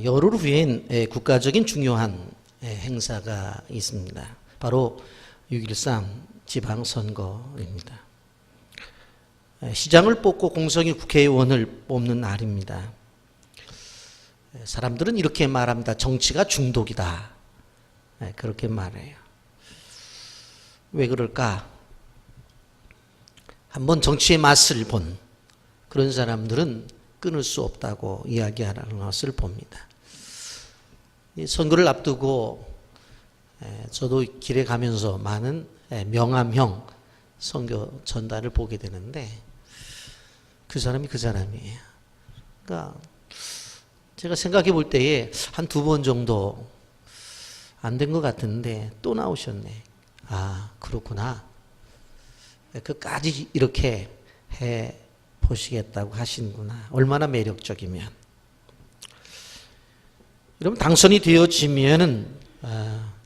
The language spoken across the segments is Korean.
열흘 후엔 국가적인 중요한 행사가 있습니다. 바로 6.13 지방선거입니다. 시장을 뽑고 공석이 국회의원을 뽑는 날입니다. 사람들은 이렇게 말합니다. 정치가 중독이다. 그렇게 말해요. 왜 그럴까? 한번 정치의 맛을 본 그런 사람들은 끊을 수 없다고 이야기하는 것을 봅니다. 이 선거를 앞두고 저도 길에 가면서 많은 명함형 선거 전단을 보게 되는데 그 사람이 그 사람이에요. 그러니까 제가 생각해 볼 때에 한 두 번 정도 안 된 것 같은데 또 나오셨네. 아, 그렇구나. 끝까지 이렇게 해 보시겠다고 하시는구나. 얼마나 매력적이면. 여러분, 당선이 되어지면은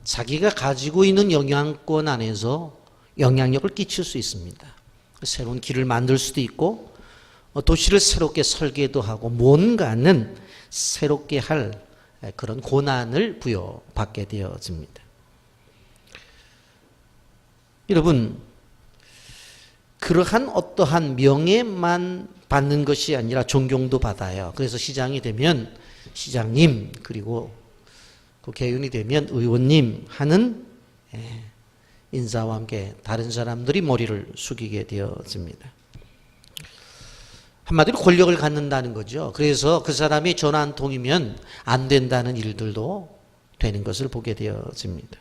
자기가 가지고 있는 영향권 안에서 영향력을 끼칠 수 있습니다. 새로운 길을 만들 수도 있고 도시를 새롭게 설계도 하고 뭔가는 새롭게 할 그런 고난을 부여받게 되어집니다. 여러분, 그러한 어떠한 명예만 받는 것이 아니라 존경도 받아요. 그래서 시장이 되면 시장님, 그리고 국회의원이 되면 의원님 하는 인사와 함께 다른 사람들이 머리를 숙이게 되어집니다. 한마디로 권력을 갖는다는 거죠. 그래서 그 사람이 전화 한 통이면 안 된다는 일들도 되는 것을 보게 되어집니다.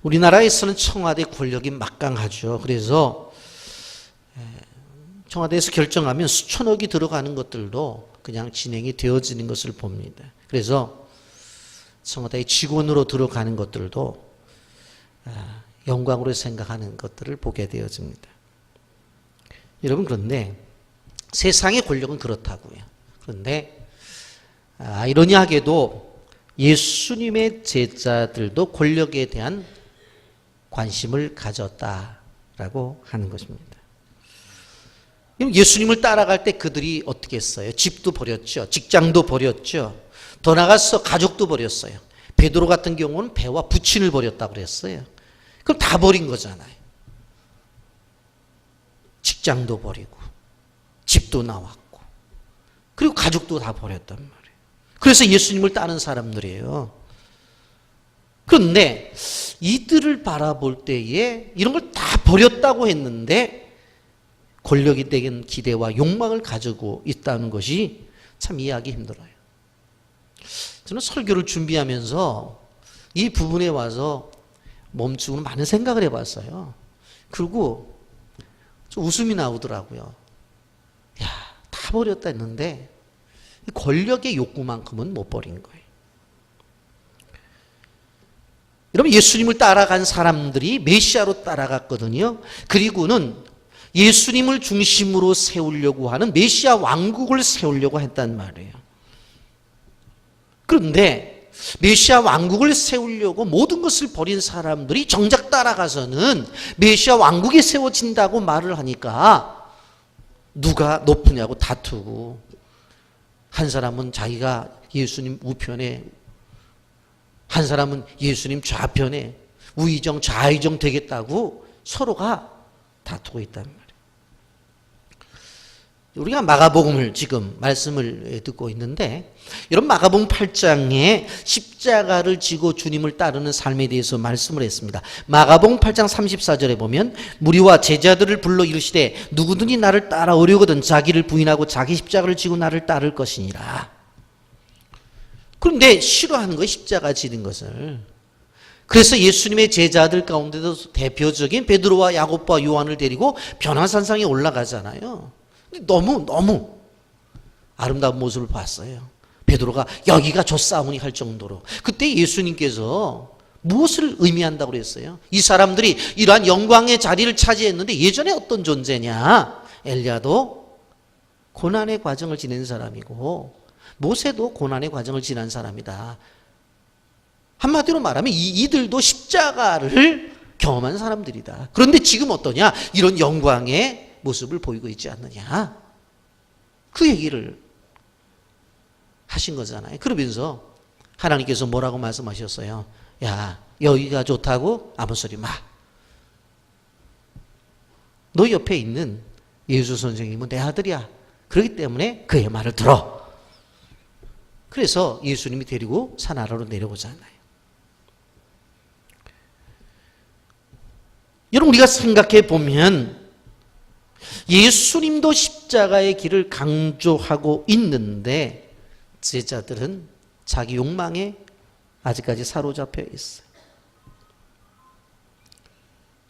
우리나라에서는 청와대 권력이 막강하죠. 그래서 청와대에서 결정하면 수천억이 들어가는 것들도 그냥 진행이 되어지는 것을 봅니다. 그래서 청와대의 직원으로 들어가는 것들도 영광으로 생각하는 것들을 보게 되어집니다. 여러분, 그런데 세상의 권력은 그렇다고요. 그런데 아이러니하게도 예수님의 제자들도 권력에 대한 관심을 가졌다라고 하는 것입니다. 예수님을 따라갈 때 그들이 어떻게 했어요? 집도 버렸죠. 직장도 버렸죠. 더 나가서 가족도 버렸어요. 베드로 같은 경우는 배와 부친을 버렸다고 그랬어요. 그럼 다 버린 거잖아요. 직장도 버리고 집도 나왔고 그리고 가족도 다 버렸단 말이에요. 그래서 예수님을 따르는 사람들이에요. 그런데 이들을 바라볼 때에 이런 걸 다 버렸다고 했는데 권력에 대한 기대와 욕망을 가지고 있다는 것이 참 이해하기 힘들어요. 저는 설교를 준비하면서 이 부분에 와서 멈추고 많은 생각을 해봤어요. 그리고 좀 웃음이 나오더라고요. 야, 다 버렸다 했는데 권력의 욕구만큼은 못 버린 거예요. 여러분, 예수님을 따라간 사람들이 메시아로 따라갔거든요. 그리고는 예수님을 중심으로 세우려고 하는 메시아 왕국을 세우려고 했단 말이에요. 그런데 메시아 왕국을 세우려고 모든 것을 버린 사람들이 정작 따라가서는 메시아 왕국이 세워진다고 말을 하니까 누가 높으냐고 다투고, 한 사람은 자기가 예수님 우편에, 한 사람은 예수님 좌편에 우의정 좌의정 되겠다고 서로가 다투고 있단 말이에요. 우리가 마가복음을 지금 말씀을 듣고 있는데, 여러분, 마가복음 8장에 십자가를 지고 주님을 따르는 삶에 대해서 말씀을 했습니다. 마가복음 8장 34절에 보면 무리와 제자들을 불러 이르시되 누구든지 나를 따라오려거든 자기를 부인하고 자기 십자가를 지고 나를 따를 것이니라. 그런데 싫어하는 거예요, 십자가 지는 것을. 그래서 예수님의 제자들 가운데도 대표적인 베드로와 야곱과 요한을 데리고 변화산상에 올라가잖아요. 근데 너무 아름다운 모습을 봤어요. 베드로가 여기가 좋사오니 할 정도로. 그때 예수님께서 무엇을 의미한다고 그랬어요? 이 사람들이 이러한 영광의 자리를 차지했는데 예전에 어떤 존재냐? 엘리야도 고난의 과정을 지낸 사람이고 모세도 고난의 과정을 지난 사람이다. 한마디로 말하면 이들도 십자가를 경험한 사람들이다. 그런데 지금 어떠냐? 이런 영광의 모습을 보이고 있지 않느냐? 그 얘기를 하신 거잖아요. 그러면서 하나님께서 뭐라고 말씀하셨어요? 야, 여기가 좋다고 아무 소리 마. 너 옆에 있는 예수 선생님은 내 아들이야. 그렇기 때문에 그의 말을 들어. 그래서 예수님이 데리고 산 아래로 내려오잖아요. 여러분, 우리가 생각해 보면 예수님도 십자가의 길을 강조하고 있는데 제자들은 자기 욕망에 아직까지 사로잡혀 있어요.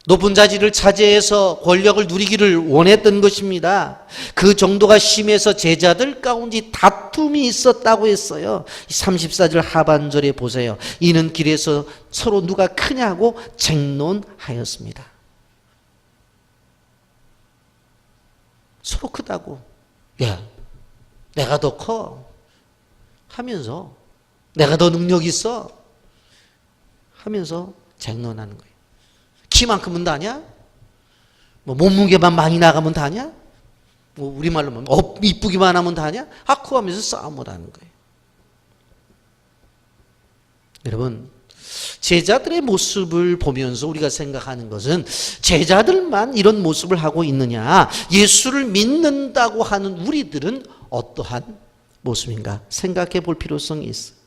높은 자리를 차지해서 권력을 누리기를 원했던 것입니다. 그 정도가 심해서 제자들 가운데 다툼이 있었다고 했어요. 34절 하반절에 보세요. 이는 길에서 서로 누가 크냐고 쟁론하였습니다. 서로 크다고. 야, 내가 더 커 하면서, 내가 더 능력 있어 하면서 쟁론하는 거예요. 키만큼은 다냐? 뭐 몸무게만 많이 나가면 다냐? 뭐 우리말로 뭐 이쁘기만 하면 다냐? 하고 하면서 싸움을 하는 거예요. 여러분, 제자들의 모습을 보면서 우리가 생각하는 것은 제자들만 이런 모습을 하고 있느냐? 예수를 믿는다고 하는 우리들은 어떠한 모습인가? 생각해 볼 필요성이 있어요.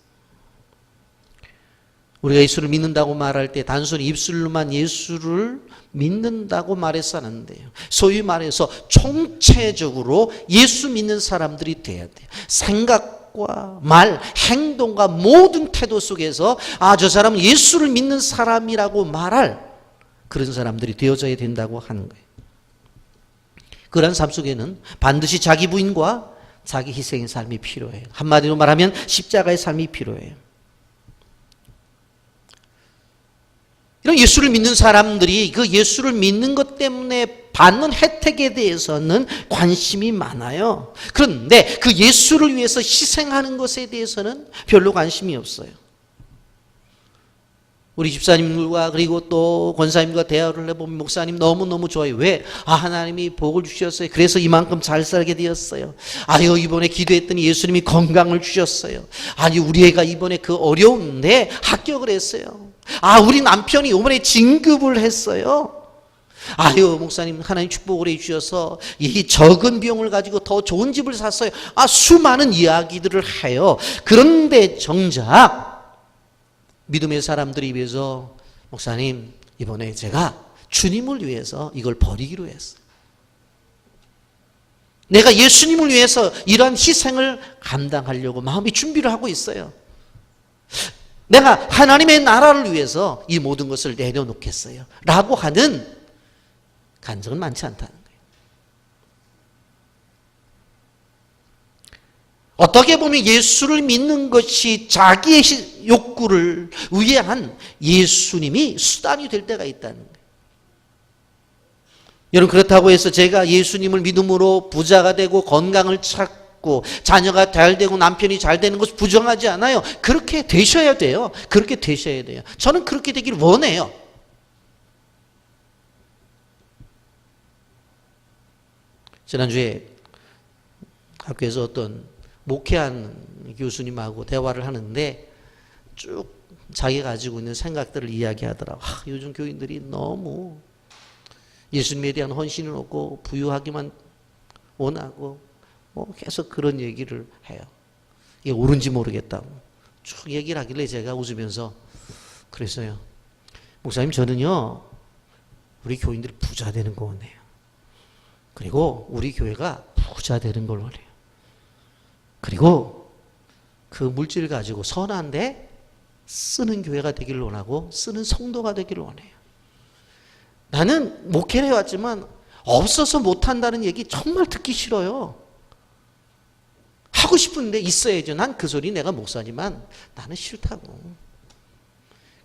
우리가 예수를 믿는다고 말할 때 단순히 입술로만 예수를 믿는다고 말해서 안 돼요. 소위 말해서 총체적으로 예수 믿는 사람들이 돼야 돼요. 생각과 말, 행동과 모든 태도 속에서 저 사람은 예수를 믿는 사람이라고 말할 그런 사람들이 되어져야 된다고 하는 거예요. 그런 삶 속에는 반드시 자기 부인과 자기 희생의 삶이 필요해요. 한마디로 말하면 십자가의 삶이 필요해요. 이런 예수를 믿는 사람들이 그 예수를 믿는 것 때문에 받는 혜택에 대해서는 관심이 많아요. 그런데 그 예수를 위해서 희생하는 것에 대해서는 별로 관심이 없어요. 우리 집사님들과 그리고 또 권사님과 대화를 해보면 목사님 너무너무 좋아요. 왜? 하나님이 복을 주셨어요. 그래서 이만큼 잘 살게 되었어요. 이번에 기도했더니 예수님이 건강을 주셨어요. 우리 애가 이번에 그 어려운데 합격을 했어요. 우리 남편이 이번에 진급을 했어요. 목사님 하나님 축복을 해주셔서 이 적은 비용을 가지고 더 좋은 집을 샀어요. 수많은 이야기들을 해요. 그런데 정작 믿음의 사람들이 입에서 목사님 이번에 제가 주님을 위해서 이걸 버리기로 했어요. 내가 예수님을 위해서 이러한 희생을 감당하려고 마음이 준비를 하고 있어요. 내가 하나님의 나라를 위해서 이 모든 것을 내려놓겠어요 라고 하는 간증은 많지 않다는 거예요. 어떻게 보면 예수를 믿는 것이 자기의 욕구를 위한 예수님이 수단이 될 때가 있다는 거예요. 여러분, 그렇다고 해서 제가 예수님을 믿음으로 부자가 되고 건강을 찾고 자녀가 잘 되고 남편이 잘 되는 것을 부정하지 않아요. 그렇게 되셔야 돼요. 그렇게 되셔야 돼요. 저는 그렇게 되길 원해요. 지난주에 학교에서 어떤 목회한 교수님하고 대화를 하는데 쭉 자기가 가지고 있는 생각들을 이야기하더라고. 요즘 교인들이 너무 예수님에 대한 헌신은 없고 부유하기만 원하고 계속 그런 얘기를 해요. 이게 옳은지 모르겠다고 쭉 얘기를 하길래 제가 웃으면서 그랬어요. 목사님, 저는요 우리 교인들이 부자 되는 거 원해요. 그리고 우리 교회가 부자 되는 걸 원해요. 그리고 그 물질을 가지고 선한데 쓰는 교회가 되기를 원하고 쓰는 성도가 되기를 원해요. 나는 목회를 해왔지만 없어서 못한다는 얘기 정말 듣기 싫어요. 하고 싶은데 있어야죠. 난 그 소리 내가 목사지만 나는 싫다고.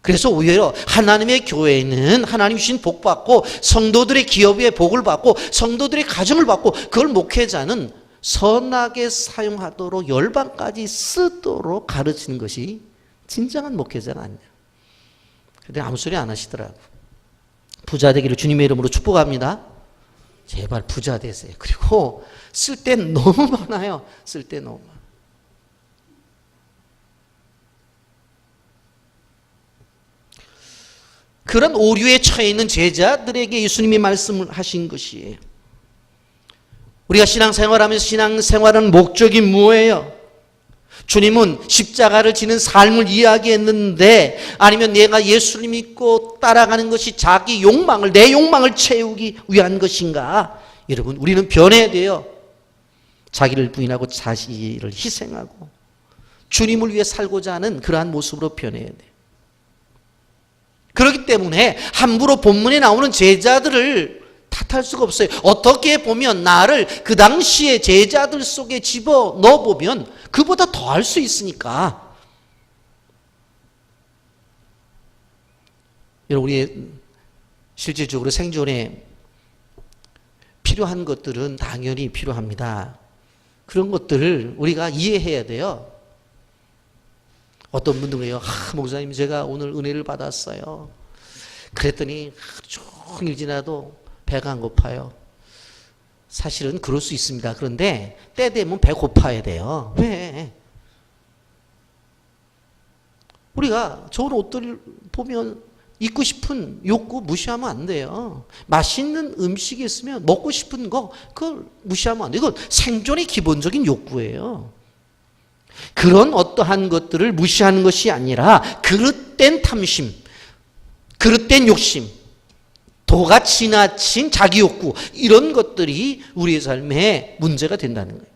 그래서 오히려 하나님의 교회는 하나님 주신 복 받고 성도들의 기업의 복을 받고 성도들의 가정을 받고 그걸 목회자는 선하게 사용하도록 열방까지 쓰도록 가르치는 것이 진정한 목회자가 아니냐. 근데 아무 소리 안 하시더라고. 부자 되기를 주님의 이름으로 축복합니다. 제발 부자 되세요. 그리고 쓸 때 너무 많아요. 쓸 때 너무 많아요. 그런 오류에 처해 있는 제자들에게 예수님이 말씀을 하신 것이에요. 우리가 신앙생활하면서 신앙생활은 목적이 뭐예요? 주님은 십자가를 지는 삶을 이야기했는데, 아니면 내가 예수님 믿고 따라가는 것이 자기 욕망을, 내 욕망을 채우기 위한 것인가? 여러분, 우리는 변해야 돼요. 자기를 부인하고 자신을 희생하고 주님을 위해 살고자 하는 그러한 모습으로 변해야 돼요. 그렇기 때문에 함부로 본문에 나오는 제자들을 탓할 수가 없어요. 어떻게 보면 나를 그 당시의 제자들 속에 집어 넣어보면 그보다 더 할 수 있으니까. 여러분, 우리 실질적으로 생존에 필요한 것들은 당연히 필요합니다. 그런 것들을 우리가 이해해야 돼요. 어떤 분들은 그래요. 목사님, 제가 오늘 은혜를 받았어요. 그랬더니 종일 지나도 배가 안 고파요. 사실은 그럴 수 있습니다. 그런데 때 되면 배 고파야 돼요. 왜? 우리가 좋은 옷들을 보면 입고 싶은 욕구 무시하면 안 돼요. 맛있는 음식이 있으면 먹고 싶은 거 그걸 무시하면 안 돼요. 이건 생존의 기본적인 욕구예요. 그런 어떠한 것들을 무시하는 것이 아니라 그릇된 탐심, 그릇된 욕심, 도가 지나친 자기 욕구, 이런 것들이 우리의 삶에 문제가 된다는 거예요.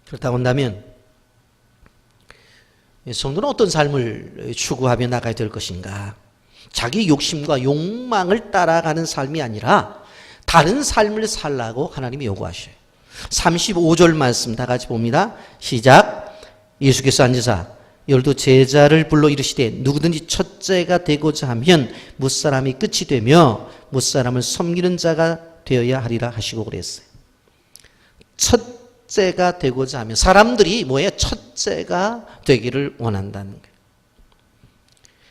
그렇다고 한다면 성도는 어떤 삶을 추구하며 나가야 될 것인가? 자기 욕심과 욕망을 따라가는 삶이 아니라 다른 삶을 살라고 하나님이 요구하셔요. 35절 말씀 다 같이 봅니다. 시작. 예수께서 앉으사 열두 제자를 불러 이르시되 누구든지 첫째가 되고자 하면 무사람이 끝이 되며 무사람을 섬기는 자가 되어야 하리라 하시고 그랬어요. 첫째가 되고자 하면, 사람들이 뭐예요? 첫째가 되기를 원한다는 거예요.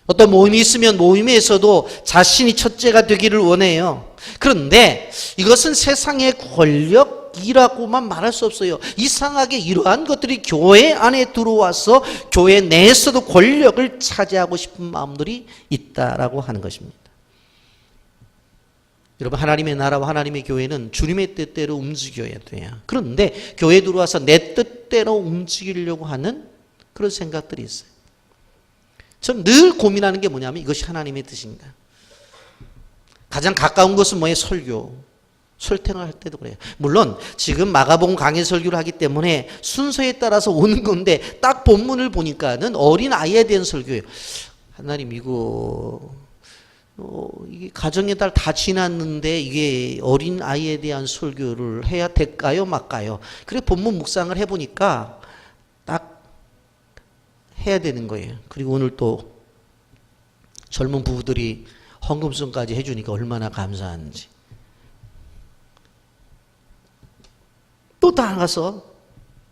어떤 모임이 있으면 모임에서도 자신이 첫째가 되기를 원해요. 그런데 이것은 세상의 권력이라고만 말할 수 없어요. 이상하게 이러한 것들이 교회 안에 들어와서 교회 내에서도 권력을 차지하고 싶은 마음들이 있다라고 하는 것입니다. 여러분, 하나님의 나라와 하나님의 교회는 주님의 뜻대로 움직여야 돼요. 그런데 교회에 들어와서 내 뜻대로 움직이려고 하는 그런 생각들이 있어요. 저는 늘 고민하는 게 뭐냐면 이것이 하나님의 뜻인가. 가장 가까운 것은 뭐예요? 설교. 설탕을 할 때도 그래요. 물론 지금 마가복음 강해 설교를 하기 때문에 순서에 따라서 오는 건데 딱 본문을 보니까는 어린 아이에 대한 설교예요. 하나님, 이게 가정의 달 다 지났는데 이게 어린 아이에 대한 설교를 해야 될까요? 말까요? 그래 본문 묵상을 해보니까 딱 해야 되는 거예요. 그리고 오늘 또 젊은 부부들이 헌금성까지 해주니까 얼마나 감사한지. 또 나가서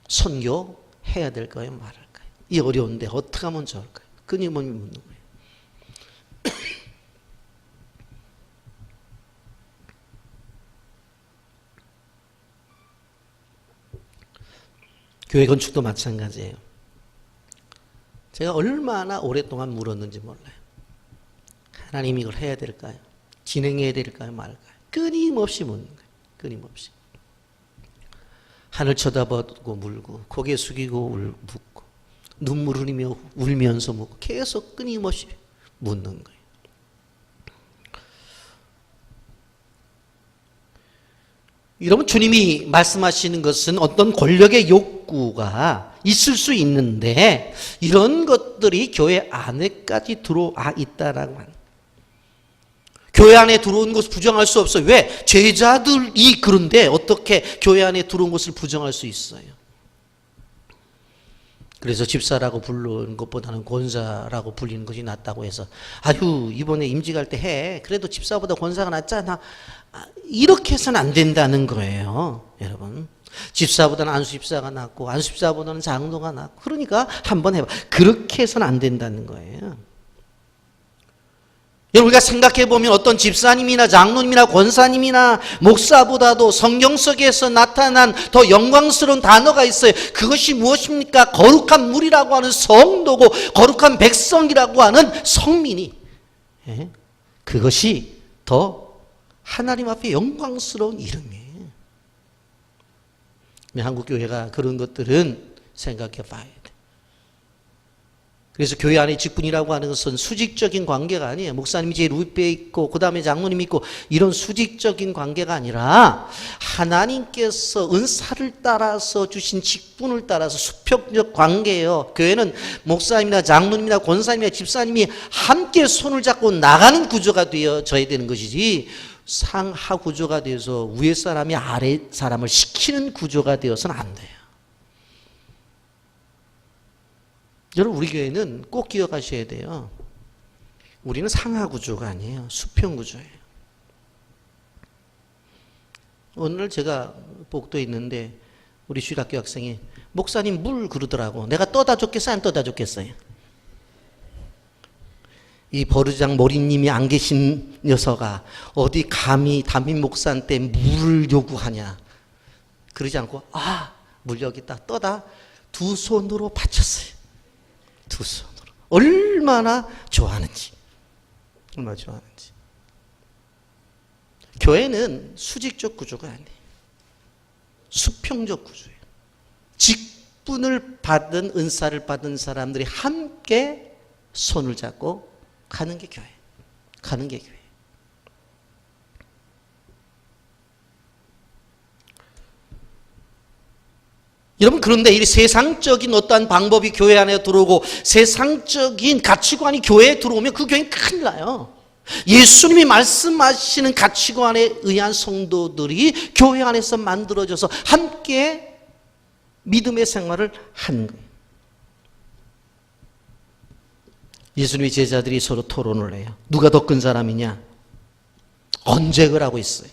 선교해야 될까요? 말할까요? 이 어려운데 어떻게 하면 좋을까요? 끊임없이 묻는 거예요. 교회 건축도 마찬가지예요. 제가 얼마나 오랫동안 물었는지 몰라요. 하나님, 이걸 해야 될까요? 진행해야 될까요? 말까요? 끊임없이 묻는 거예요. 끊임없이. 하늘 쳐다보고 물고 고개 숙이고 묻고 눈물 흘리며 울면서 묻고 계속 끊임없이 묻는 거예요. 여러분, 주님이 말씀하시는 것은 어떤 권력의 욕구가 있을 수 있는데 이런 것들이 교회 안에까지 들어와 있다라고 하는 거예요. 교회 안에 들어온 것을 부정할 수 없어요. 왜? 제자들이 그런데 어떻게 교회 안에 들어온 것을 부정할 수 있어요? 그래서 집사라고 부르는 것보다는 권사라고 불리는 것이 낫다고 해서 아유, 이번에 임직할 때 해. 그래도 집사보다 권사가 낫잖아. 이렇게 해서는 안 된다는 거예요. 여러분, 집사보다는 안수집사가 낫고 안수집사보다는 장로가 낫고, 그러니까 한번 해봐. 그렇게 해서는 안 된다는 거예요. 여러분, 우리가 생각해보면 어떤 집사님이나 장로님이나 권사님이나 목사보다도 성경 속에서 나타난 더 영광스러운 단어가 있어요. 그것이 무엇입니까? 거룩한 물이라고 하는 성도고 거룩한 백성이라고 하는 성민이. 예? 그것이 더 하나님 앞에 영광스러운 이름이에요. 한국교회가 그런 것들은 생각해 봐야 돼. 그래서 교회 안에 직분이라고 하는 것은 수직적인 관계가 아니에요. 목사님이 제일 위에 있고 그 다음에 장로님이 있고 이런 수직적인 관계가 아니라 하나님께서 은사를 따라서 주신 직분을 따라서 수평적 관계예요. 교회는 목사님이나 장로님이나 권사님이나 집사님이 함께 손을 잡고 나가는 구조가 되어져야 되는 것이지 상하 구조가 되어서 위에 사람이 아래 사람을 시키는 구조가 되어서는 안 돼요. 여러분, 우리 교회는 꼭 기억하셔야 돼요. 우리는 상하 구조가 아니에요. 수평 구조예요. 오늘 제가 복도에 있는데 우리 주일학교 학생이 목사님 물 그러더라고. 내가 떠다 줬겠어요? 안 떠다 줬겠어요? 이 버르장 모리님이 안 계신 녀석아 어디 감히 담임 목사한테 물을 요구하냐. 그러지 않고 물 여기 있다 떠다 두 손으로 바쳤어요. 두 손으로. 얼마나 좋아하는지. 얼마나 좋아하는지. 교회는 수직적 구조가 아니에요. 수평적 구조예요. 직분을 받은 은사를 받은 사람들이 함께 손을 잡고 가는 게 교회. 가는 게 교회. 여러분, 그런데 이 세상적인 어떠한 방법이 교회 안에 들어오고 세상적인 가치관이 교회에 들어오면 그 교회는 큰일 나요. 예수님이 말씀하시는 가치관에 의한 성도들이 교회 안에서 만들어져서 함께 믿음의 생활을 하는 거예요. 예수님의 제자들이 서로 토론을 해요. 누가 더 큰 사람이냐? 언쟁을 하고 있어요.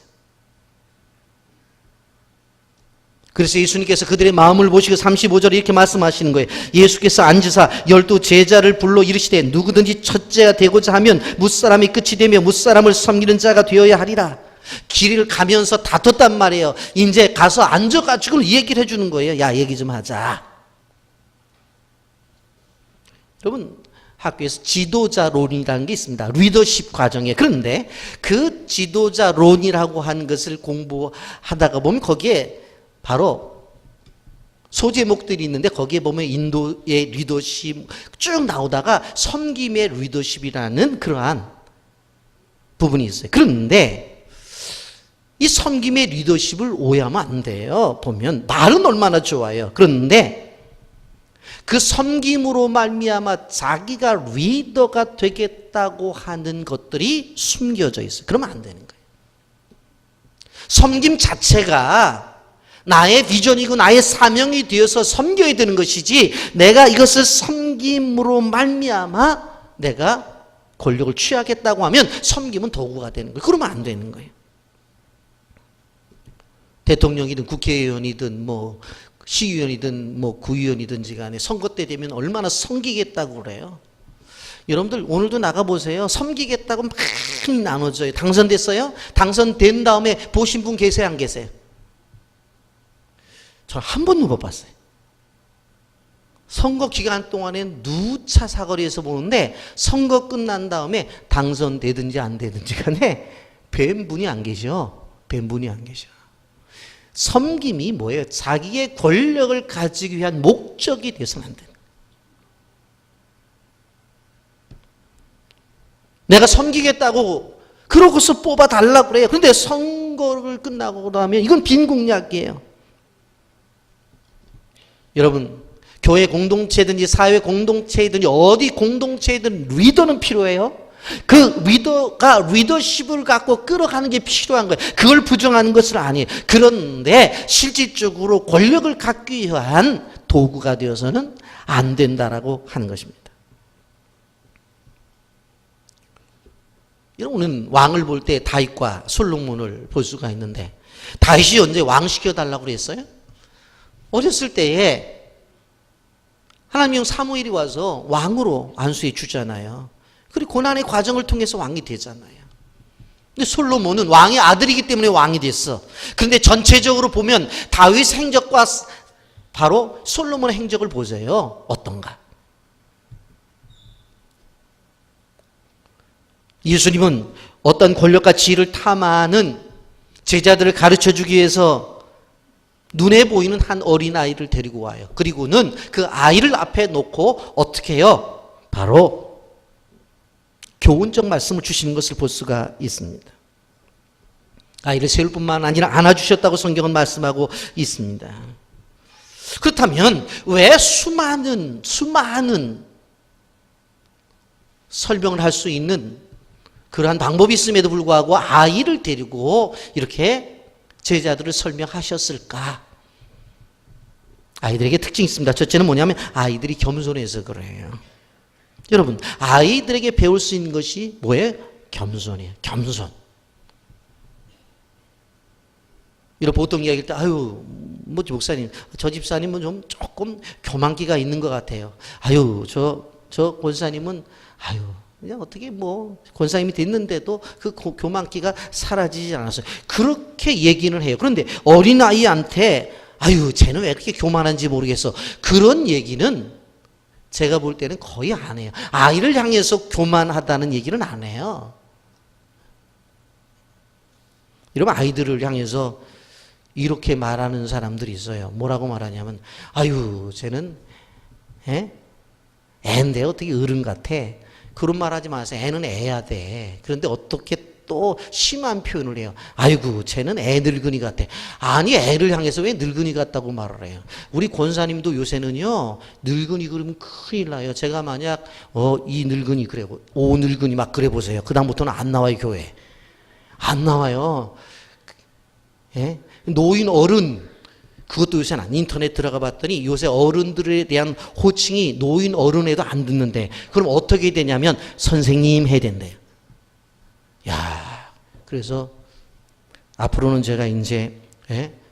그래서 예수님께서 그들의 마음을 보시고 35절에 이렇게 말씀하시는 거예요. 예수께서 앉으사 12 제자를 불러 이르시되 누구든지 첫째가 되고자 하면 뭇사람이 끝이 되며 뭇사람을 섬기는 자가 되어야 하리라. 길을 가면서 다퉜단 말이에요. 이제 가서 앉아가지고 이 얘기를 해주는 거예요. 야, 얘기 좀 하자. 여러분, 학교에서 지도자론이라는 게 있습니다. 리더십 과정에. 그런데 그 지도자론이라고 하는 것을 공부하다가 보면 거기에 바로 소제목들이 있는데 거기에 보면 인도의 리더십 쭉 나오다가 섬김의 리더십이라는 그러한 부분이 있어요. 그런데 이 섬김의 리더십을 오해하면 안 돼요. 보면 말은 얼마나 좋아요. 그런데 그 섬김으로 말미암아 자기가 리더가 되겠다고 하는 것들이 숨겨져 있어요. 그러면 안 되는 거예요. 섬김 자체가 나의 비전이고 나의 사명이 되어서 섬겨야 되는 것이지 내가 이것을 섬김으로 말미암아 내가 권력을 취하겠다고 하면 섬김은 도구가 되는 거예요. 그러면 안 되는 거예요. 대통령이든 국회의원이든 뭐 시의원이든 뭐 구의원이든지 간에 선거 때 되면 얼마나 섬기겠다고 그래요. 여러분들 오늘도 나가보세요. 섬기겠다고 막 나눠져요. 당선됐어요? 당선된 다음에 보신 분 계세요? 안 계세요? 저 한 번도 못 봤어요. 선거 기간 동안에 누차 사거리에서 보는데 선거 끝난 다음에 당선되든지 안 되든지 간에 뵌 분이 안 계셔. 뵌 분이 안 계셔. 섬김이 뭐예요? 자기의 권력을 가지기 위한 목적이 되어서는 안 돼요. 내가 섬기겠다고 그러고서 뽑아달라고 그래요. 그런데 선거를 끝나고 나면 이건 빈공약이에요. 여러분, 교회 공동체든지 사회 공동체든지 어디 공동체든 리더는 필요해요. 그 리더가 리더십을 갖고 끌어가는 게 필요한 거예요. 그걸 부정하는 것은 아니에요. 그런데 실질적으로 권력을 갖기 위한 도구가 되어서는 안 된다라고 하는 것입니다. 우리는 왕을 볼 때 다윗과 솔로몬을 볼 수가 있는데 다윗이 언제 왕 시켜달라고 그랬어요? 어렸을 때에 하나님 형 사무엘이 와서 왕으로 안수해 주잖아요. 그리고 고난의 과정을 통해서 왕이 되잖아요. 근데 솔로몬은 왕의 아들이기 때문에 왕이 됐어. 그런데 전체적으로 보면 다윗 행적과 바로 솔로몬의 행적을 보세요. 어떤가? 예수님은 어떤 권력과 지위를 탐하는 제자들을 가르쳐주기 위해서 눈에 보이는 한 어린아이를 데리고 와요. 그리고는 그 아이를 앞에 놓고 어떻게 해요? 바로 교훈적 말씀을 주시는 것을 볼 수가 있습니다. 아이를 세울 뿐만 아니라 안아주셨다고 성경은 말씀하고 있습니다. 그렇다면 왜 수많은 설명을 할 수 있는 그러한 방법이 있음에도 불구하고 아이를 데리고 이렇게 제자들을 설명하셨을까? 아이들에게 특징이 있습니다. 첫째는 뭐냐면 아이들이 겸손해서 그래요. 여러분, 아이들에게 배울 수 있는 것이 뭐예요? 겸손이에요. 겸손. 이런 보통 이야기할 때, 아유, 뭐지, 목사님, 저 집사님은 좀 조금 교만기가 있는 것 같아요. 아유, 저 권사님은, 아유, 그냥 어떻게 뭐, 권사님이 됐는데도 그 교만기가 사라지지 않았어요. 그렇게 얘기는 해요. 그런데 어린아이한테, 아유, 쟤는 왜 그렇게 교만한지 모르겠어. 그런 얘기는 제가 볼 때는 거의 안 해요. 아이를 향해서 교만하다는 얘기는 안 해요. 이러면 아이들을 향해서 이렇게 말하는 사람들이 있어요. 뭐라고 말하냐면, 아유, 쟤는, 애인데 어떻게 어른 같아. 그런 말 하지 마세요. 애는 애야 돼. 그런데 어떻게 또 심한 표현을 해요. 아이고, 쟤는 애 늙은이 같아. 아니, 애를 향해서 왜 늙은이 같다고 말을 해요. 우리 권사님도 요새는요, 늙은이 그러면 큰일 나요. 제가 만약, 이 늙은이 그래, 오 늙은이 막 그래 보세요. 그다음부터는 안 나와요, 교회. 안 나와요. 예? 노인 어른, 그것도 요새는 안, 인터넷 들어가 봤더니 요새 어른들에 대한 호칭이 노인 어른에도 안 듣는데, 그럼 어떻게 되냐면 선생님 해야 된대요. 야, 그래서 앞으로는 제가 이제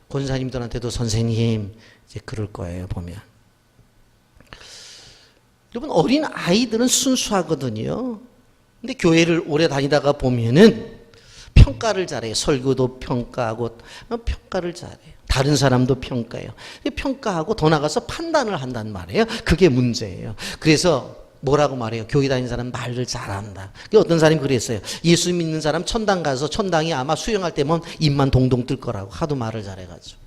권사님들한테도 선생님 이제 그럴 거예요, 보면. 여러분, 어린 아이들은 순수하거든요. 근데 교회를 오래 다니다가 보면은 평가를 잘해요. 설교도 평가하고 평가를 잘해요. 다른 사람도 평가해요. 평가하고 더 나가서 판단을 한단 말이에요. 그게 문제예요. 그래서 뭐라고 말해요? 교회 다니는 사람 말을 잘한다. 어떤 사람이 그랬어요. 예수 믿는 사람 천당 가서 천당이 아마 수영할 때면 입만 동동 뜰 거라고. 하도 말을 잘해가지고.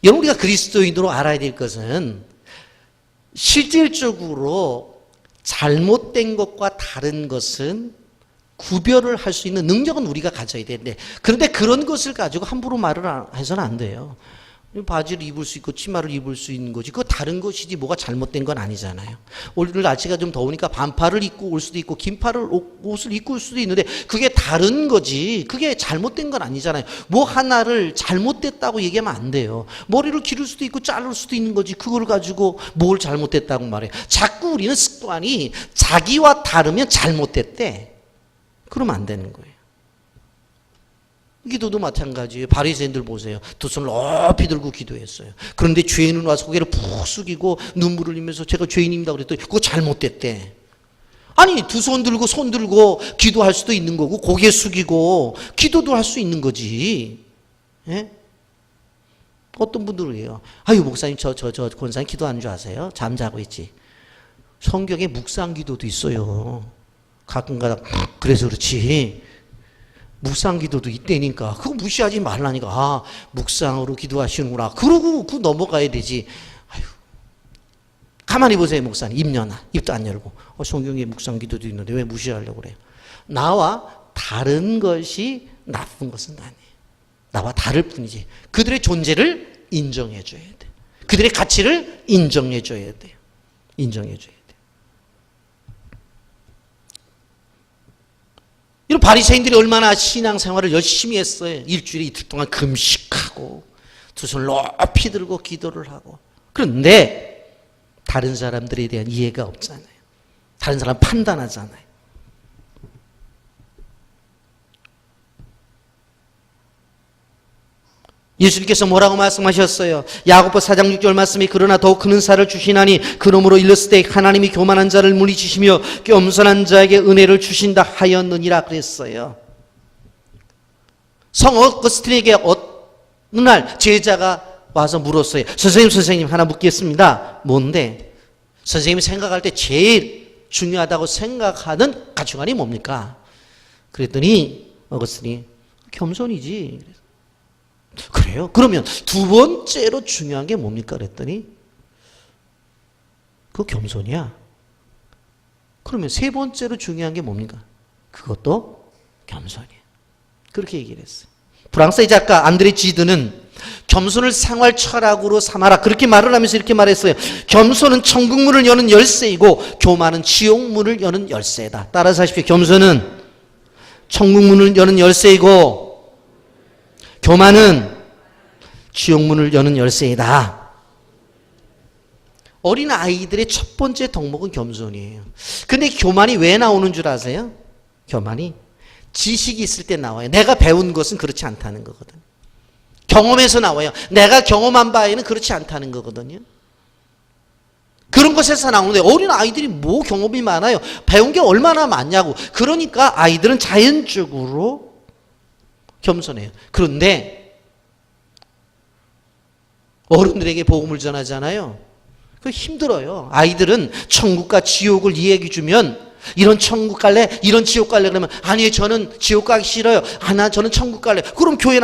여러분, 우리가 그리스도인으로 알아야 될 것은 실질적으로 잘못된 것과 다른 것은 구별을 할 수 있는 능력은 우리가 가져야 되는데, 그런데 그런 것을 가지고 함부로 말을 해서는 안 돼요. 바지를 입을 수 있고 치마를 입을 수 있는 거지, 그거 다른 것이지 뭐가 잘못된 건 아니잖아요. 오늘 날씨가 좀 더우니까 반팔을 입고 올 수도 있고 옷을 입고 올 수도 있는데 그게 다른 거지, 그게 잘못된 건 아니잖아요. 뭐 하나를 잘못됐다고 얘기하면 안 돼요. 머리를 기를 수도 있고 자를 수도 있는 거지, 그걸 가지고 뭘 잘못됐다고 말해요. 자꾸 우리는 습관이 자기와 다르면 잘못됐대, 그러면 안 되는 거예요. 기도도 마찬가지예요. 바리새인들 보세요. 두 손을 높이 들고 기도했어요. 그런데 죄인은 와서 고개를 푹 숙이고 눈물을 흘리면서 제가 죄인입니다 그랬더니 그거 잘못됐대. 아니, 두 손 들고 손 들고 기도할 수도 있는 거고 고개 숙이고 기도도 할 수 있는 거지. 예? 어떤 분들은 해요. 아유, 목사님 저 권사님 기도하는 줄 아세요? 잠자고 있지. 성경에 묵상 기도도 있어요. 가끔가다 그래서 그렇지. 묵상 기도도 있다니까. 그거 무시하지 말라니까. 아, 묵상으로 기도하시는구나. 그러고 그 넘어가야 되지. 아유, 가만히 보세요, 목사님. 입 여나. 입도 안 열고. 성경에 묵상 기도도 있는데 왜 무시하려고 그래요? 나와 다른 것이 나쁜 것은 아니에요. 나와 다를 뿐이지. 그들의 존재를 인정해 줘야 돼. 그들의 가치를 인정해 줘야 돼요. 인정해 줘야 돼요. 이런 바리새인들이 얼마나 신앙생활을 열심히 했어요. 일주일에 이틀 동안 금식하고 두 손을 높이 들고 기도를 하고. 그런데 다른 사람들에 대한 이해가 없잖아요. 다른 사람 판단하잖아요. 예수님께서 뭐라고 말씀하셨어요? 야고보 4장 6절 말씀이 그러나 더욱 큰 은사를 주시나니 그러므로 일렀을 때 하나님이 교만한 자를 물리치시며 겸손한 자에게 은혜를 주신다 하였느니라 그랬어요. 성 어거스틴에게 어느 날 제자가 와서 물었어요. 선생님 하나 묻겠습니다. 뭔데? 선생님이 생각할 때 제일 중요하다고 생각하는 가치관이 뭡니까? 그랬더니 어거스틴이 겸손이지. 그래요? 그러면 두 번째로 중요한 게 뭡니까? 그랬더니 그거 겸손이야. 그러면 세 번째로 중요한 게 뭡니까? 그것도 겸손이야. 그렇게 얘기를 했어요. 프랑스의 작가 안드레 지드는 겸손을 생활 철학으로 삼아라 그렇게 말을 하면서 이렇게 말했어요. 겸손은 천국문을 여는 열쇠이고 교만은 지옥문을 여는 열쇠다. 따라서 하십시오. 겸손은 천국문을 여는 열쇠이고 교만은 지옥문을 여는 열쇠이다. 어린 아이들의 첫 번째 덕목은 겸손이에요. 근데 교만이 왜 나오는 줄 아세요? 교만이 지식이 있을 때 나와요. 내가 배운 것은 그렇지 않다는 거거든요. 경험에서 나와요. 내가 경험한 바에는 그렇지 않다는 거거든요. 그런 것에서 나오는데 어린 아이들이 뭐 경험이 많아요. 배운 게 얼마나 많냐고. 그러니까 아이들은 자연적으로 겸손해요. 그런데 어른들에게 복음을 전하잖아요. 그 힘들어요. 아이들은 천국과 지옥을 이야기 주면 이런 천국 갈래? 이런 지옥 갈래? 그러면 아니 저는 지옥 가기 싫어요. 저는 천국 갈래. 그럼 교회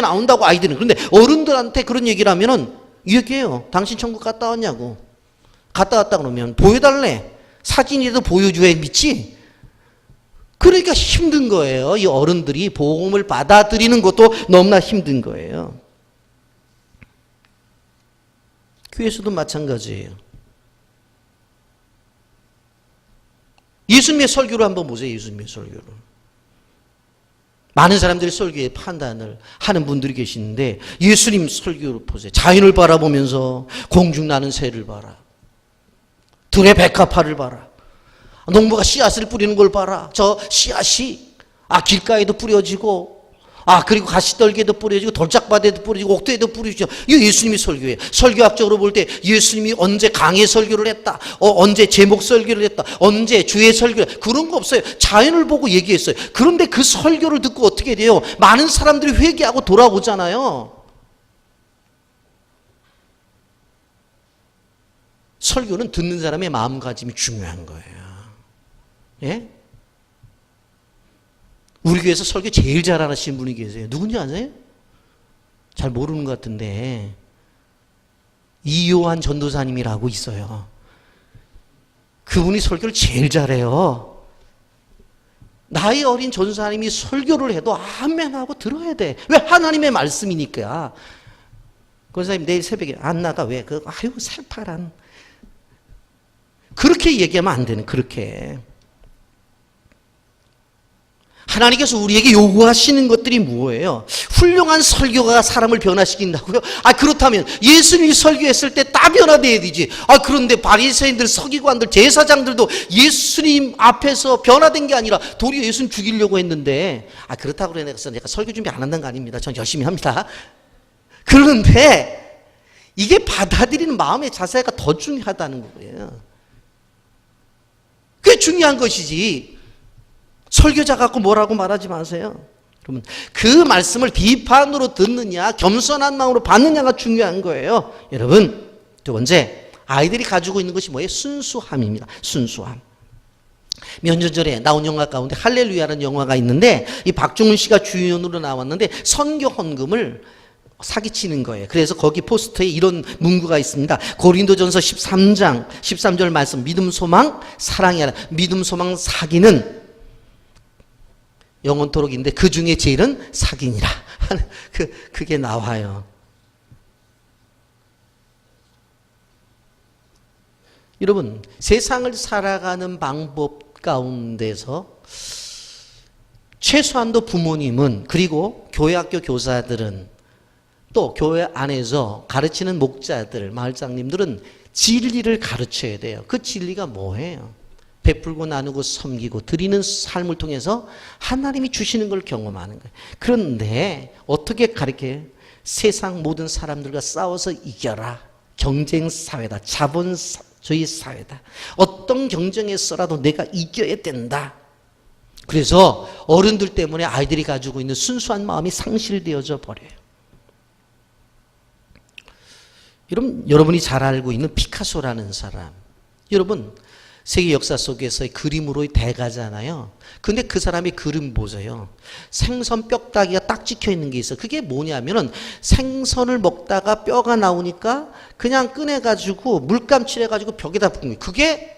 나온다고 아이들은. 그런데 어른들한테 그런 얘기를 하면은 얘기해요. 당신 천국 갔다 왔냐고. 갔다 왔다 그러면 보여달래. 사진이라도 보여줘야 믿지. 그러니까 힘든 거예요. 이 어른들이 복음을 받아들이는 것도 너무나 힘든 거예요. 교회에서도 마찬가지예요. 예수님의 설교를 한번 보세요. 예수님의 설교를. 많은 사람들이 설교에 판단을 하는 분들이 계시는데 예수님 설교를 보세요. 자연을 바라보면서 공중나는 새를 봐라. 들의 백합화를 봐라. 농부가 씨앗을 뿌리는 걸 봐라. 저 씨앗이 길가에도 뿌려지고 그리고 가시떨기에도 뿌려지고 돌짝바다에도 뿌려지고 옥토에도 뿌려지죠. 이거 예수님이 설교예요. 설교학적으로 볼 때 예수님이 언제 강의 설교를 했다. 언제 제목 설교를 했다. 언제 주의 설교를 그런 거 없어요. 자연을 보고 얘기했어요. 그런데 그 설교를 듣고 어떻게 돼요? 많은 사람들이 회개하고 돌아오잖아요. 설교는 듣는 사람의 마음가짐이 중요한 거예요. 예? 우리 교회에서 설교 제일 잘하시는 분이 계세요. 누군지 아세요? 잘 모르는 것 같은데 이요한 전도사님이라고 있어요. 그분이 설교를 제일 잘해요. 나이 어린 전도사님이 설교를 해도 아멘하고 들어야 돼. 왜? 하나님의 말씀이니까. 권사님 내일 새벽에 안 나가. 왜? 새파란. 그렇게 얘기하면 안 되는. 그렇게. 하나님께서 우리에게 요구하시는 것들이 뭐예요? 훌륭한 설교가 사람을 변화시킨다고요? 그렇다면 예수님이 설교했을 때 다 변화돼야 되지. 그런데 바리새인들, 서기관들, 제사장들도 예수님 앞에서 변화된 게 아니라 도리어 예수님 죽이려고 했는데 그렇다고 해서 내가 설교 준비 안 한다는 거 아닙니다. 전 열심히 합니다. 그런데 이게 받아들이는 마음의 자세가 더 중요하다는 거예요. 그게 중요한 것이지. 설교자 갖고 뭐라고 말하지 마세요. 여러분, 그 말씀을 비판으로 듣느냐 겸손한 마음으로 받느냐가 중요한 거예요. 여러분, 두 번째, 아이들이 가지고 있는 것이 뭐예요? 순수함입니다. 순수함. 몇 년 전에 나온 영화 가운데 할렐루야라는 영화가 있는데 이 박중훈 씨가 주연으로 나왔는데 선교 헌금을 사기치는 거예요. 그래서 거기 포스터에 이런 문구가 있습니다. 고린도전서 13장 13절 말씀, 믿음 소망 사랑이라. 믿음 소망 사기는 영원토록인데 그 중에 제일은 사기니라. 그게 나와요. 여러분, 세상을 살아가는 방법 가운데서 최소한도 부모님은, 그리고 교회학교 교사들은, 또 교회 안에서 가르치는 목자들, 마을장님들은 진리를 가르쳐야 돼요. 그 진리가 뭐예요? 베풀고 나누고 섬기고 드리는 삶을 통해서 하나님이 주시는 걸 경험하는 거예요. 그런데 어떻게 가르쳐요? 세상 모든 사람들과 싸워서 이겨라. 경쟁 사회다. 자본주의 사회다. 어떤 경쟁에서라도 내가 이겨야 된다. 그래서 어른들 때문에 아이들이 가지고 있는 순수한 마음이 상실되어져 버려요. 여러분이 잘 알고 있는 피카소라는 사람. 여러분 세계 역사 속에서의 그림으로의 대가잖아요. 근데 그 사람의 그림 보세요. 생선 뼈다귀가 딱 찍혀 있는 게 있어. 그게 뭐냐면은 생선을 먹다가 뼈가 나오니까 그냥 꺼내가지고 물감칠해가지고 벽에다 붙는 거예요. 그게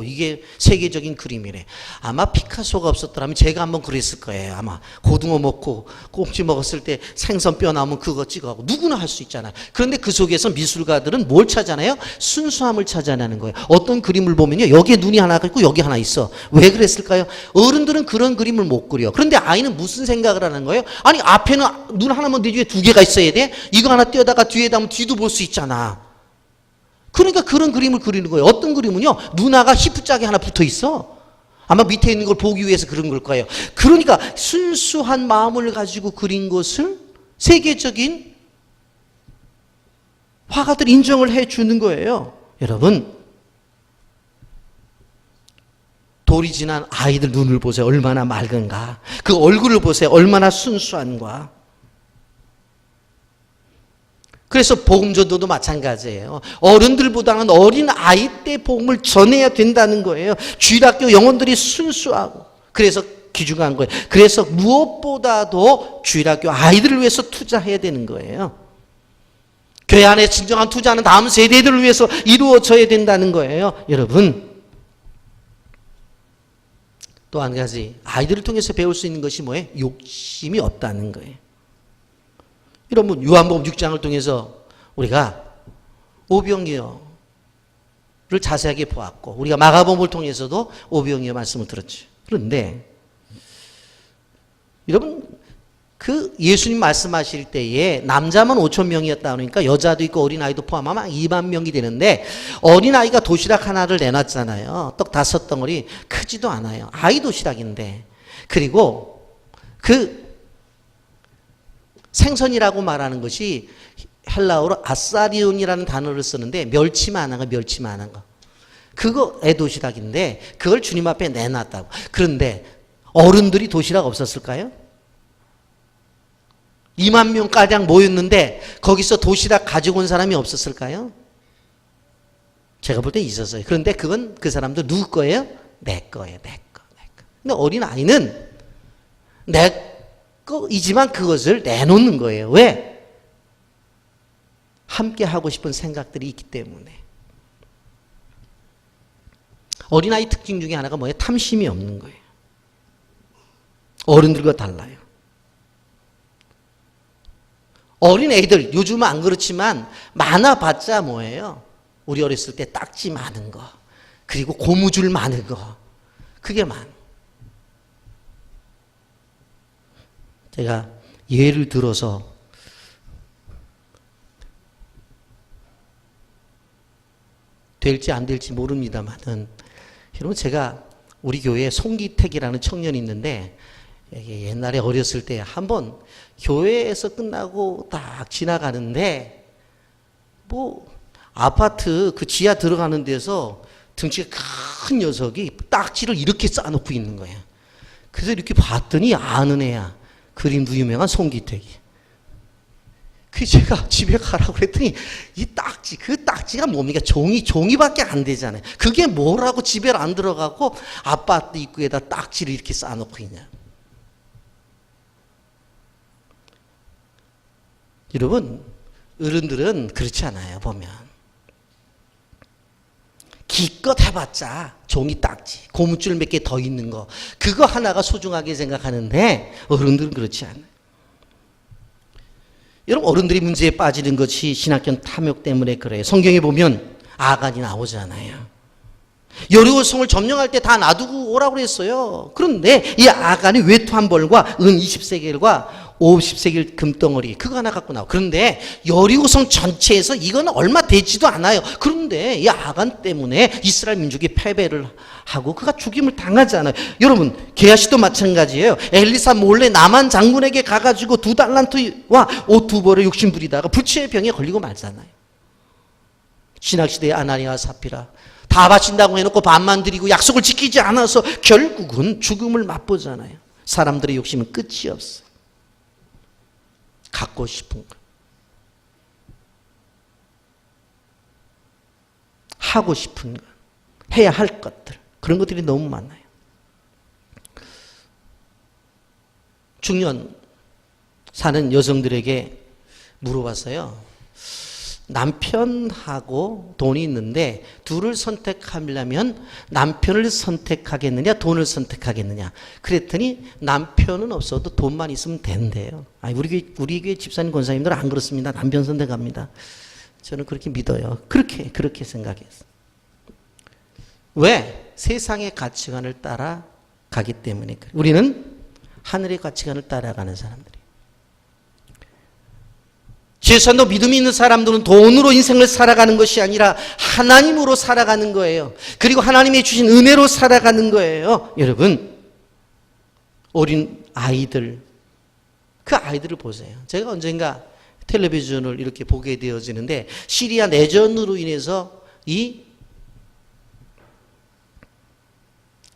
이게 세계적인 그림이래. 아마 피카소가 없었더라면 제가 한번 그랬을 거예요. 아마 고등어 먹고 꽁치 먹었을 때 생선 뼈 나오면 그거 찍어가고 누구나 할 수 있잖아요. 그런데 그 속에서 미술가들은 뭘 찾아내요? 순수함을 찾아내는 거예요. 어떤 그림을 보면요, 여기에 눈이 하나 있고 여기 하나 있어. 왜 그랬을까요? 어른들은 그런 그림을 못 그려. 그런데 아이는 무슨 생각을 하는 거예요? 아니 앞에는 눈 하나면 내 뒤에 두 개가 있어야 돼? 이거 하나 떼어다가 뒤에다 하면 뒤도 볼 수 있잖아. 그러니까 그런 그림을 그리는 거예요. 어떤 그림은요, 누나가 히프짝이 하나 붙어 있어. 아마 밑에 있는 걸 보기 위해서 그런 걸 거예요. 그러니까 순수한 마음을 가지고 그린 것을 세계적인 화가들이 인정을 해 주는 거예요. 여러분, 돌이 지난 아이들 눈을 보세요. 얼마나 맑은가. 그 얼굴을 보세요. 얼마나 순수한가. 그래서 복음전도도 마찬가지예요. 어른들보다는 어린 아이 때 복음을 전해야 된다는 거예요. 주일학교 영혼들이 순수하고. 그래서 귀중한 거예요. 그래서 무엇보다도 주일학교 아이들을 위해서 투자해야 되는 거예요. 교회 안에 진정한 투자는 다음 세대들을 위해서 이루어져야 된다는 거예요. 여러분, 또 한 가지 아이들을 통해서 배울 수 있는 것이 뭐예요? 욕심이 없다는 거예요. 여러분, 요한복음 6장을 통해서 우리가 오병이어를 자세하게 보았고, 우리가 마가복음을 통해서도 오병이어 말씀을 들었죠. 그런데 여러분, 그 예수님 말씀하실 때에 남자만 5,000명이었다 그러니까 여자도 있고 어린아이도 포함하면 2만 명이 되는데, 어린아이가 도시락 하나를 내놨잖아요. 떡 5덩어리. 크지도 않아요. 아이 도시락인데. 그리고 그 생선이라고 말하는 것이 헬라어로 아사리온이라는 단어를 쓰는데 멸치만한 거, 멸치만한 거. 그거 애 도시락인데 그걸 주님 앞에 내놨다고. 그런데 어른들이 도시락 없었을까요? 2만 명가량 모였는데 거기서 도시락 가지고 온 사람이 없었을까요? 제가 볼 때 있었어요. 그런데 그건 그 사람도 누구 거예요? 내 거예요. 내 거. 근데 어린아이는 내 이지만 그것을 내놓는 거예요. 왜? 함께 하고 싶은 생각들이 있기 때문에. 어린아이 특징 중에 하나가 뭐예요? 탐심이 없는 거예요. 어른들과 달라요. 어린 애들, 요즘은 안 그렇지만 많아봤자 뭐예요? 우리 어렸을 때 딱지 많은 거, 그리고 고무줄 많은 거, 그게 많아. 제가 예를 들어서 될지 안 될지 모릅니다만은, 여러분, 제가 우리 교회에 송기택이라는 청년이 있는데, 옛날에 어렸을 때 한번 교회에서 끝나고 딱 지나가는데 뭐 아파트 그 지하 들어가는 데서 등치가 큰 녀석이 딱지를 이렇게 쌓아놓고 있는 거예요. 그래서 이렇게 봤더니 아는 애야. 그림도 유명한 송기택이. 그 제가 집에 가라고 그랬더니 이 딱지, 그 딱지가 뭡니까? 종이밖에 안 되잖아요. 그게 뭐라고 집에 안 들어가고 아파트 입구에다 딱지를 이렇게 쌓아놓고 있냐. 여러분, 어른들은 그렇지 않아요. 보면 기껏 해봤자 종이 딱지, 고무줄 몇 개 더 있는 거, 그거 하나가 소중하게 생각하는데 어른들은 그렇지 않아요. 여러분, 어른들이 문제에 빠지는 것이 신학견 탐욕 때문에 그래요. 성경에 보면 아간이 나오잖아요. 여리고 성을 점령할 때 다 놔두고 오라고 그랬어요. 그런데 이 아간이 외투 한 벌과 은 20세겔과 50세겔 금덩어리 그거 하나 갖고 나와. 그런데 여리고성 전체에서 이건 얼마 되지도 않아요. 그런데 이 아간 때문에 이스라엘 민족이 패배를 하고 그가 죽임을 당하지 않아요. 여러분 게하시도 마찬가지예요. 엘리사 몰래 나만 장군에게 가가지고 2달란트와 옷 2벌을 욕심부리다가 불치의 병에 걸리고 말잖아요. 신학시대의 아나니아와 삽비라 다 바친다고 해놓고 반만 드리고 약속을 지키지 않아서 결국은 죽음을 맛보잖아요. 사람들의 욕심은 끝이 없어요. 갖고 싶은 것, 하고 싶은 것, 해야 할 것들, 그런 것들이 너무 많아요. 중년 사는 여성들에게 물어봤어요. 남편하고 돈이 있는데 둘을 선택하려면 남편을 선택하겠느냐 돈을 선택하겠느냐. 그랬더니 남편은 없어도 돈만 있으면 된대요. 우리 교회 집사님 권사님들은 안 그렇습니다. 남편 선택합니다. 저는 그렇게 믿어요. 그렇게 생각했어요. 왜? 세상의 가치관을 따라가기 때문에 그래요. 우리는 하늘의 가치관을 따라가는 사람들이에요. 최소한도 믿음이 있는 사람들은 돈으로 인생을 살아가는 것이 아니라 하나님으로 살아가는 거예요. 그리고 하나님이 주신 은혜로 살아가는 거예요. 여러분, 어린 아이들, 그 아이들을 보세요. 제가 언젠가 텔레비전을 이렇게 보게 되어지는데 시리아 내전으로 인해서 이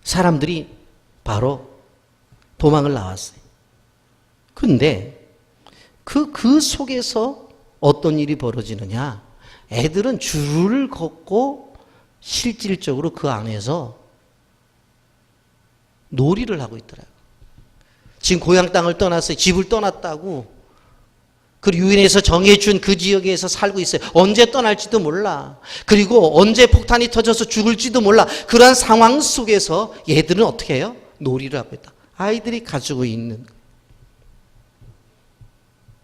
사람들이 바로 도망을 나왔어요. 근데 그 속에서 어떤 일이 벌어지느냐. 애들은 줄을 걷고 실질적으로 그 안에서 놀이를 하고 있더라고요. 지금 고향 땅을 떠났어요. 집을 떠났다고. 그 유엔에서 정해준 그 지역에서 살고 있어요. 언제 떠날지도 몰라. 그리고 언제 폭탄이 터져서 죽을지도 몰라. 그러한 상황 속에서 얘들은 어떻게 해요? 놀이를 하고 있다. 아이들이 가지고 있는.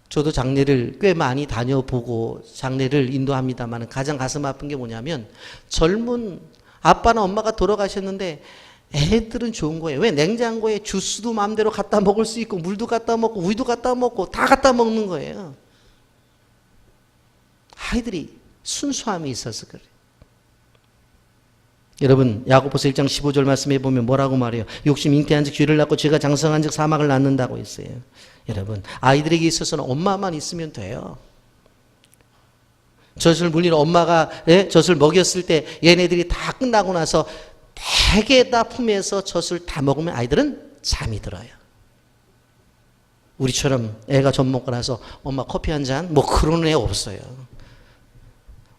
저도 장례를 꽤 많이 다녀보고 장례를 인도합니다만 가장 가슴 아픈 게 뭐냐면 젊은 아빠나 엄마가 돌아가셨는데 애들은 좋은 거예요. 왜? 냉장고에 주스도 마음대로 갖다 먹을 수 있고 물도 갖다 먹고 우유도 갖다 먹고 다 갖다 먹는 거예요. 아이들이 순수함이 있어서 그래요. 여러분 야고보서 1장 15절 말씀에 보면 뭐라고 말해요? 욕심 잉태한 즉 죄를 낳고 죄가 장성한 즉 사망을 낳는다고 했어요. 여러분 아이들에게 있어서는 엄마만 있으면 돼요. 젖을 물리는 엄마가 젖을 먹였을 때 얘네들이 다 끝나고 나서 대개다 품에서 젖을 다 먹으면 아이들은 잠이 들어요. 우리처럼 애가 젖 먹고 나서 엄마 커피 한 잔? 뭐 그런 애 없어요.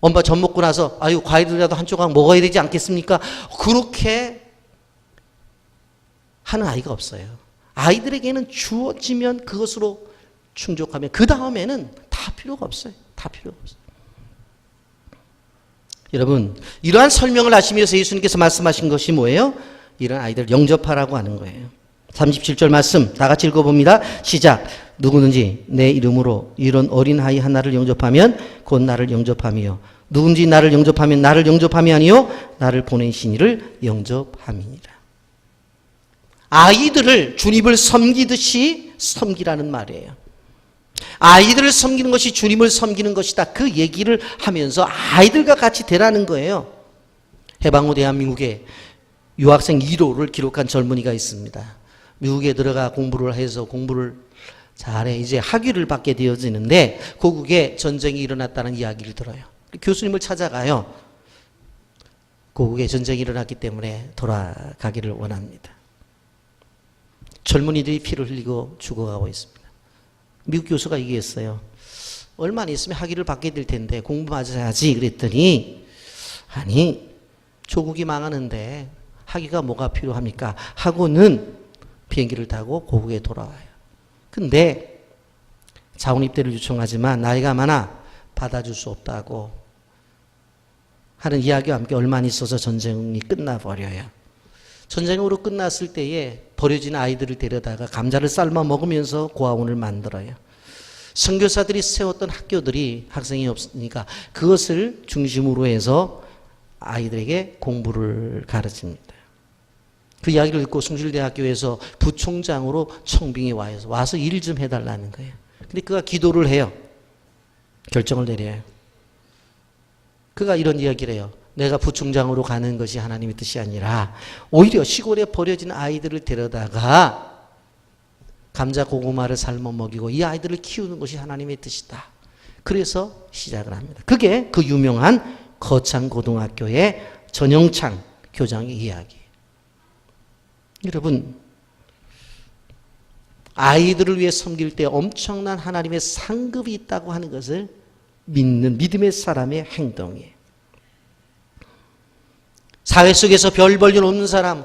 엄마 젖 먹고 나서 아유 과일이라도 한 조각 먹어야 되지 않겠습니까? 그렇게 하는 아이가 없어요. 아이들에게는 주어지면 그것으로 충족하면 그 다음에는 다 필요가 없어요. 다 필요가 없어요. 여러분 이러한 설명을 하시면서 예수님께서 말씀하신 것이 뭐예요? 이런 아이들 영접하라고 하는 거예요. 37절 말씀 다 같이 읽어봅니다. 시작. 누구든지 내 이름으로 이런 어린 아이 하나를 영접하면 곧 나를 영접함이요. 누군지 나를 영접하면 나를 영접함이 아니요 나를 보내신 이를 영접함이니라. 아이들을 주님을 섬기듯이 섬기라는 말이에요. 아이들을 섬기는 것이 주님을 섬기는 것이다. 그 얘기를 하면서 아이들과 같이 되라는 거예요. 해방 후 대한민국에 유학생 1호를 기록한 젊은이가 있습니다. 미국에 들어가 공부를 해서 공부를 잘해 이제 학위를 받게 되어지는데 고국에 전쟁이 일어났다는 이야기를 들어요. 교수님을 찾아가요. 고국에 전쟁이 일어났기 때문에 돌아가기를 원합니다. 젊은이들이 피를 흘리고 죽어가고 있습니다. 미국 교수가 얘기했어요. 얼마 안 있으면 학위를 받게 될 텐데 공부마저 해야지 그랬더니 아니 조국이 망하는데 학위가 뭐가 필요합니까? 하고는 비행기를 타고 고국에 돌아와요. 근데 자원 입대를 요청하지만 나이가 많아 받아줄 수 없다고 하는 이야기와 함께 얼마 안 있어서 전쟁이 끝나버려요. 전쟁으로 끝났을 때에 버려진 아이들을 데려다가 감자를 삶아 먹으면서 고아원을 만들어요. 선교사들이 세웠던 학교들이 학생이 없으니까 그것을 중심으로 해서 아이들에게 공부를 가르칩니다. 그 이야기를 듣고 숭실대학교에서 부총장으로 청빙이 와서 일 좀 해달라는 거예요. 근데 그가 기도를 해요. 결정을 내려요. 그가 이런 이야기를 해요. 내가 부총장으로 가는 것이 하나님의 뜻이 아니라 오히려 시골에 버려진 아이들을 데려다가 감자 고구마를 삶아 먹이고 이 아이들을 키우는 것이 하나님의 뜻이다. 그래서 시작을 합니다. 그게 그 유명한 거창고등학교의 전영창 교장의 이야기예요. 여러분, 아이들을 위해 섬길 때 엄청난 하나님의 상급이 있다고 하는 것을 믿는 믿음의 사람의 행동이에요. 사회 속에서 별 볼 일 없는 사람,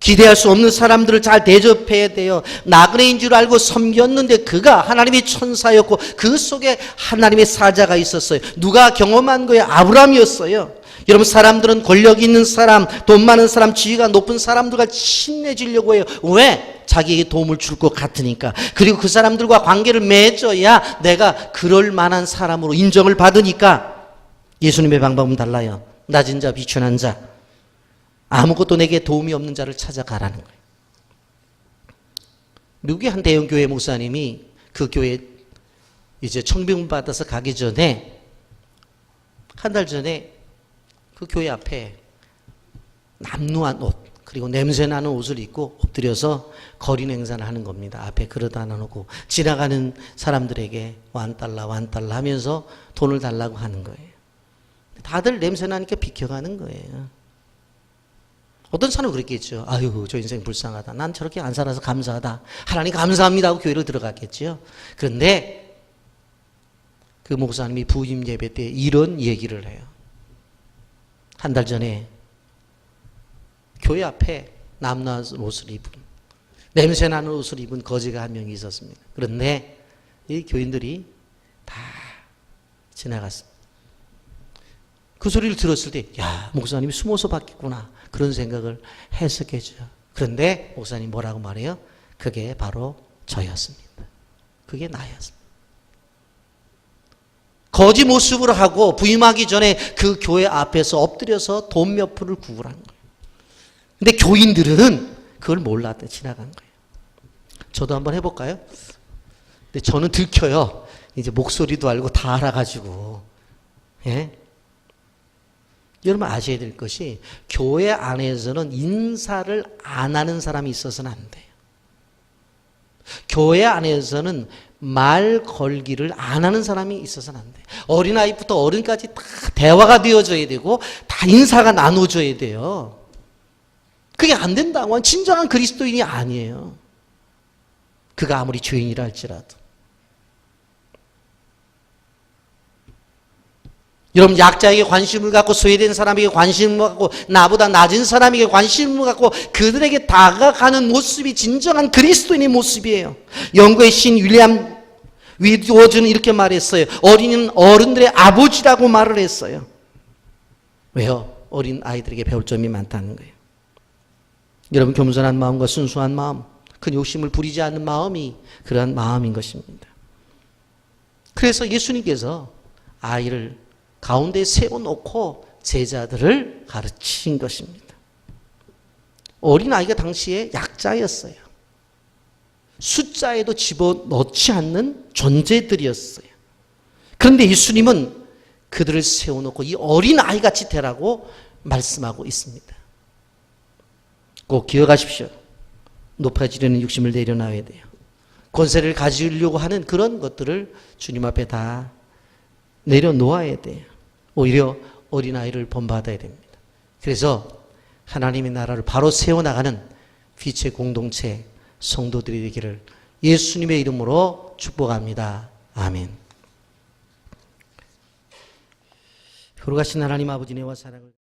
기대할 수 없는 사람들을 잘 대접해야 돼요. 나그네인 줄 알고 섬겼는데 그가 하나님의 천사였고 그 속에 하나님의 사자가 있었어요. 누가 경험한 거예요? 아브라함이었어요. 여러분, 사람들은 권력 있는 사람, 돈 많은 사람, 지위가 높은 사람들과 친해지려고 해요. 왜? 자기에게 도움을 줄 것 같으니까. 그리고 그 사람들과 관계를 맺어야 내가 그럴 만한 사람으로 인정을 받으니까. 예수님의 방법은 달라요. 낮은 자, 비천한 자, 아무것도 내게 도움이 없는 자를 찾아가라는 거예요. 미국의 한 대형교회 목사님이 그 교회 이제 청빙 받아서 가기 전에 한 달 전에 그 교회 앞에 남루한 옷 그리고 냄새나는 옷을 입고 엎드려서 거리 행사를 하는 겁니다. 앞에 그릇 하나 놓고 지나가는 사람들에게 $1, $1 하면서 돈을 달라고 하는 거예요. 다들 냄새나니까 비켜가는 거예요. 어떤 사람은 그랬겠죠. 아유, 저 인생 불쌍하다. 난 저렇게 안 살아서 감사하다. 하나님 감사합니다 하고 교회로 들어갔겠죠. 그런데 그 목사님이 부임 예배 때 이런 얘기를 해요. 한 달 전에 교회 앞에 남루한 옷을 입은, 냄새나는 옷을 입은 거지가 한 명이 있었습니다. 그런데 이 교인들이 다 지나갔습니다. 그 소리를 들었을 때, 야, 목사님이 숨어서 봤겠구나. 그런 생각을 했었겠죠. 그런데 목사님 뭐라고 말해요? 그게 바로 저였습니다. 그게 나였습니다. 거지 모습으로 하고 부임하기 전에 그 교회 앞에서 엎드려서 돈 몇 푼을 구걸한 거예요. 근데 교인들은 그걸 몰랐대, 지나간 거예요. 저도 한번 해볼까요? 근데 저는 들켜요. 이제 목소리도 알고 다 알아가지고. 예? 여러분 아셔야 될 것이 교회 안에서는 인사를 안 하는 사람이 있어서는 안 돼요. 교회 안에서는 말 걸기를 안 하는 사람이 있어서는 안 돼요. 어린아이부터 어른까지 다 대화가 되어져야 되고 다 인사가 나눠져야 돼요. 그게 안 된다고 하면 진정한 그리스도인이 아니에요. 그가 아무리 죄인이라 할지라도. 여러분, 약자에게 관심을 갖고 소외된 사람에게 관심을 갖고 나보다 낮은 사람에게 관심을 갖고 그들에게 다가가는 모습이 진정한 그리스도인의 모습이에요. 영국의 신 윌리엄 위드워즈는 이렇게 말했어요. 어린이는 어른들의 아버지라고 말을 했어요. 왜요? 어린 아이들에게 배울 점이 많다는 거예요. 여러분, 겸손한 마음과 순수한 마음, 큰 욕심을 부리지 않는 마음이 그러한 마음인 것입니다. 그래서 예수님께서 아이를 가운데 세워놓고 제자들을 가르친 것입니다. 어린아이가 당시에 약자였어요. 숫자에도 집어넣지 않는 존재들이었어요. 그런데 예수님은 그들을 세워놓고 이 어린아이 같이 되라고 말씀하고 있습니다. 꼭 기억하십시오. 높아지려는 욕심을 내려놔야 돼요. 권세를 가지려고 하는 그런 것들을 주님 앞에 다 내려놓아야 돼요. 오히려 어린아이를 본받아야 됩니다. 그래서 하나님의 나라를 바로 세워나가는 빛의 공동체 성도들이 되기를 예수님의 이름으로 축복합니다. 아멘. 거룩하신 하나님 아버지, 내와 사랑을